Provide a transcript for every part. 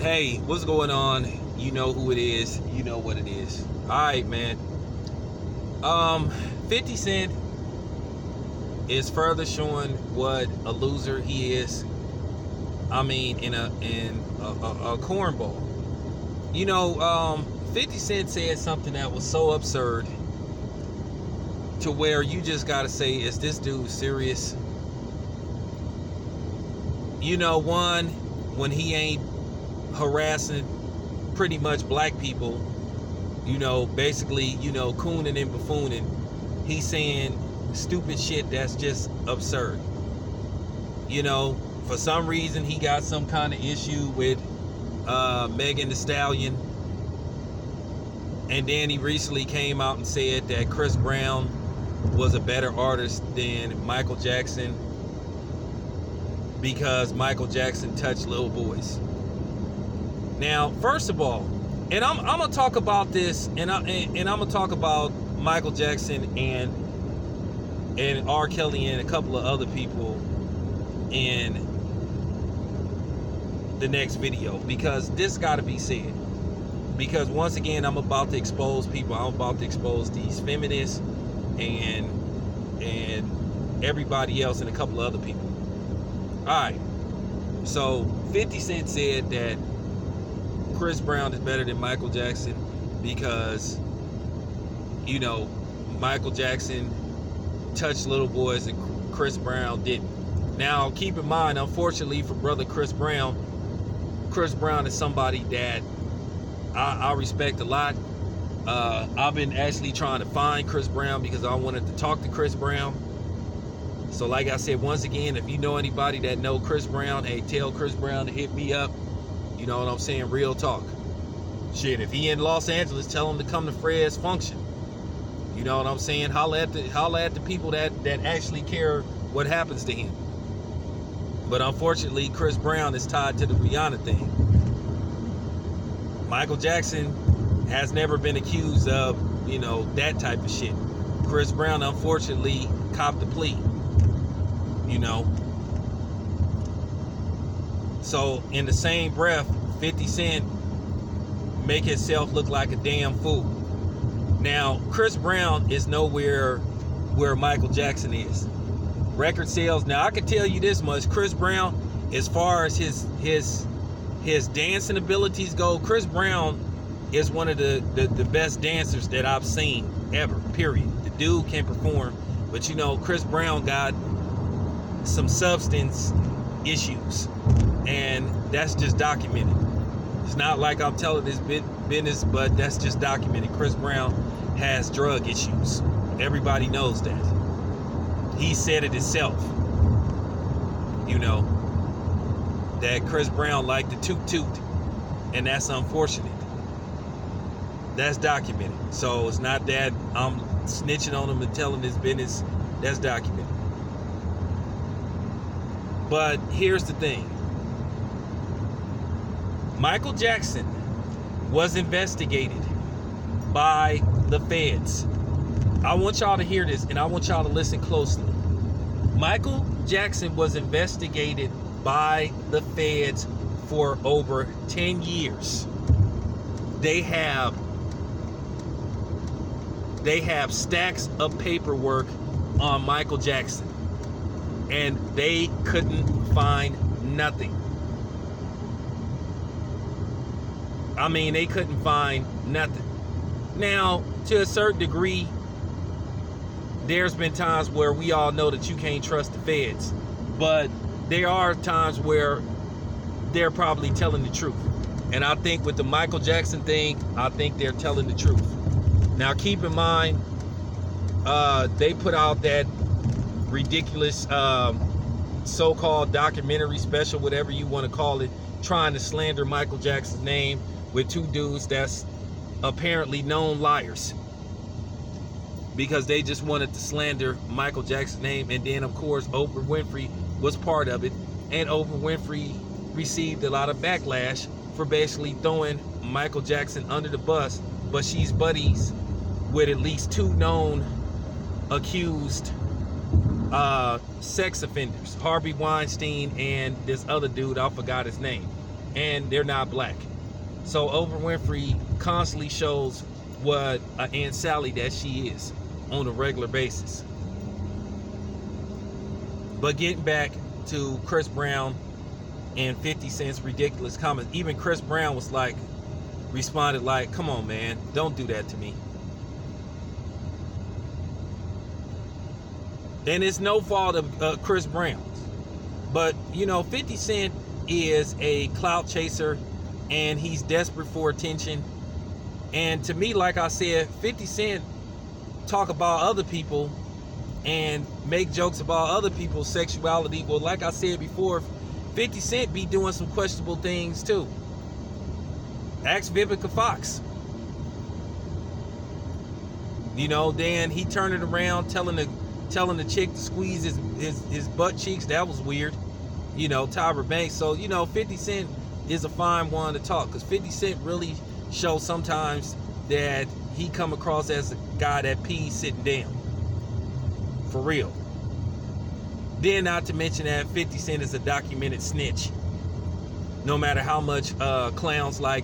Hey, what's going on? You know who it is. You know what it is. All right, man. 50 Cent is further showing what a loser he is. I mean, in a cornball. 50 Cent said something that was so absurd to where you just gotta say, is this dude serious? One, when he ain't harassing pretty much black people, basically, cooning and buffooning, he's saying stupid shit that's just absurd. For some reason he got some kind of issue with Megan Thee Stallion, and then he recently came out and said that Chris Brown was a better artist than Michael Jackson because Michael Jackson touched little boys. Now, first of all, and I'm gonna talk about this, and I'm gonna talk about Michael Jackson and R. Kelly and a couple of other people in the next video, because this got to be said. Because once again, I'm about to expose people. I'm about to expose these feminists and everybody else and a couple of other people. Alright, so 50 Cent said that Chris Brown is better than Michael Jackson because, Michael Jackson touched little boys and Chris Brown didn't. Now, keep in mind, unfortunately for brother Chris Brown is somebody that I respect a lot. I've been actually trying to find Chris Brown because I wanted to talk to Chris Brown. So like I said, once again, if you know anybody that know Chris Brown, hey, tell Chris Brown to hit me up. You know what I'm saying? Real talk. Shit, if he in Los Angeles, tell him to come to Fred's function. You know what I'm saying? Holla at the people that actually care what happens to him. But unfortunately, Chris Brown is tied to the Rihanna thing. Michael Jackson has never been accused of, that type of shit. Chris Brown, unfortunately, copped the plea. So, in the same breath, 50 Cent make himself look like a damn fool. Now, Chris Brown is nowhere where Michael Jackson is. Record sales. Now, I can tell you this much. Chris Brown, as far as his dancing abilities go, Chris Brown is one of the best dancers that I've seen ever, period. The dude can perform, but Chris Brown got some substance issues, and that's just documented. It's not like I'm telling this business, but that's just documented. Chris Brown has drug issues. Everybody knows that. He said it himself. That Chris Brown liked to toot, and that's unfortunate. That's documented. So it's not that I'm snitching on him and telling his business. That's documented. But here's the thing. Michael Jackson was investigated by the feds. I want y'all to hear this, and I want y'all to listen closely. Michael Jackson was investigated by the feds for over 10 years. They have stacks of paperwork on Michael Jackson, and they couldn't find nothing. I mean, they couldn't find nothing. Now, to a certain degree, there's been times where we all know that you can't trust the feds, but there are times where they're probably telling the truth. And I think with the Michael Jackson thing, I think they're telling the truth. Now, keep in mind, they put out that ridiculous so-called documentary special, whatever you want to call it, trying to slander Michael Jackson's name with two dudes that's apparently known liars, because they just wanted to slander Michael Jackson's name. And then, of course, Oprah Winfrey was part of it, and Oprah Winfrey received a lot of backlash for basically throwing Michael Jackson under the bus, but she's buddies with at least two known accused sex offenders, Harvey Weinstein and this other dude, I forgot his name. and they're not black. So Oprah Winfrey constantly shows what an Aunt Sally that she is on a regular basis. But getting back to Chris Brown and 50 Cent's ridiculous comments, even Chris Brown was like, responded like, come on, man, don't do that to me. And it's no fault of Chris Brown's. But, you know, 50 Cent is a clout chaser, and he's desperate for attention. And to me, like I said, 50 Cent talk about other people and make jokes about other people's sexuality. Well, like I said before, 50 Cent be doing some questionable things too. Ask Vivica Fox. You know, then he turned it around telling the chick to squeeze his butt cheeks. That was weird. You know, Tyra Banks. So, you know, 50 Cent is a fine one to talk, because 50 Cent really shows sometimes that he come across as a guy that pees sitting down. For real. Then not to mention that 50 Cent is a documented snitch. No matter how much clowns like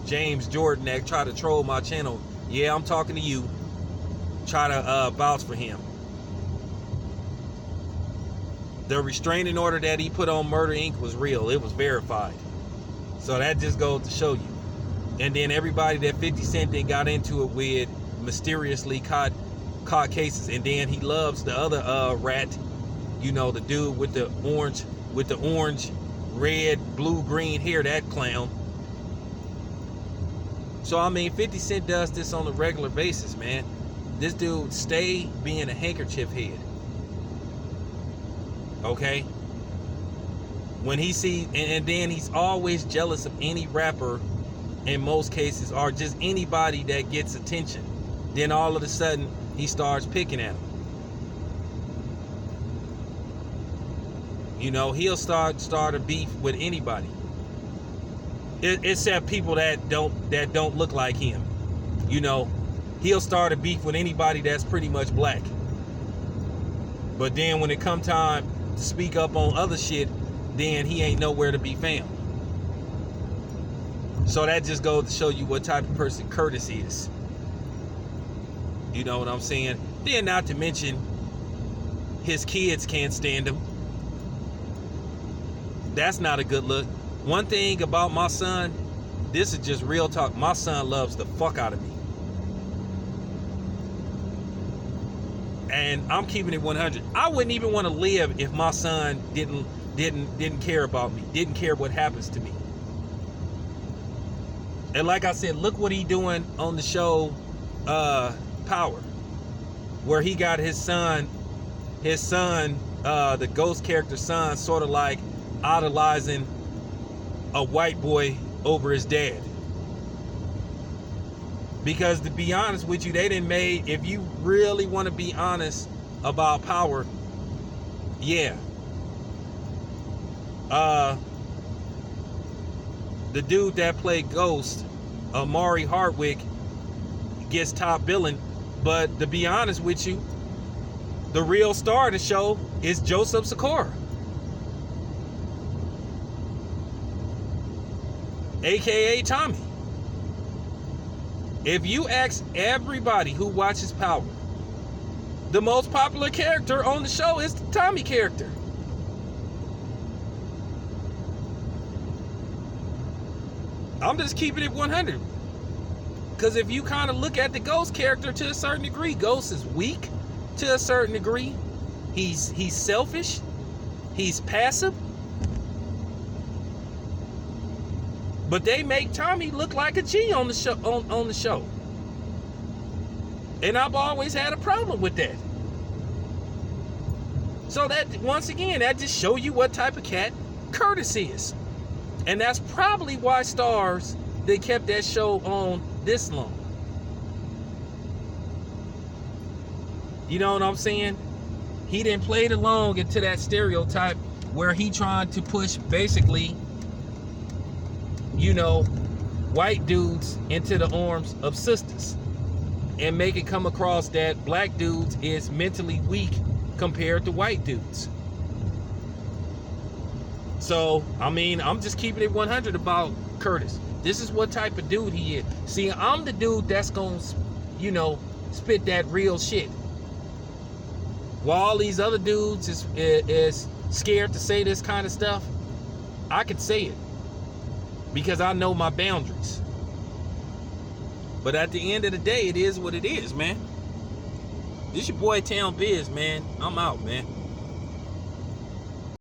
James Jordan that try to troll my channel, yeah, I'm talking to you, try to vouch for him. The restraining order that he put on Murder Inc. was real. It was verified. So that just goes to show you. And then everybody that 50 Cent then got into it with mysteriously caught cases. And then he loves the other rat, you know, the dude with the orange, red, blue, green hair, that clown. So I mean, 50 Cent does this on a regular basis, man. This dude stay being a handkerchief head. Okay? When he sees, and then he's always jealous of any rapper, in most cases, or just anybody that gets attention. Then all of a sudden, he starts picking at him. You know, he'll start a beef with anybody, except people that don't look like him. You know, he'll start a beef with anybody that's pretty much black. But then when it come time to speak up on other shit, then he ain't nowhere to be found. So that just goes to show you what type of person Curtis is. You know what I'm saying? Then not to mention, his kids can't stand him. That's not a good look. One thing about my son, this is just real talk, my son loves the fuck out of me. And I'm keeping it 100. I wouldn't even want to live if my son didn't care about me, didn't care what happens to me. And like I said, look what he doing on the show Power, where he got his son, the ghost character son, sort of like idolizing a white boy over his dad. Because to be honest with you, they didn't made, if you really want to be honest about Power, yeah. The dude that played Ghost, Amari Hardwick, gets top billing. But to be honest with you, the real star of the show is Joseph Sikora, aka Tommy. If you ask everybody who watches Power, the most popular character on the show is the Tommy character. I'm just keeping it 100. Because if you kind of look at the Ghost character to a certain degree, Ghost is weak to a certain degree. He's selfish. He's passive. But they make Tommy look like a G on the show. On the show. And I've always had a problem with that. So that, once again, that just show you what type of cat Curtis is. And that's probably why Starz, they kept that show on this long. You know what I'm saying? He didn't play it along into that stereotype where he tried to push basically, you know, white dudes into the arms of sisters and make it come across that black dudes is mentally weak compared to white dudes. So, I mean, I'm just keeping it 100 about Curtis. This is what type of dude he is. See, I'm the dude that's gonna, you know, spit that real shit. While all these other dudes is scared to say this kind of stuff, I can say it because I know my boundaries. But at the end of the day, it is what it is, man. This your boy Town Biz, man. I'm out, man.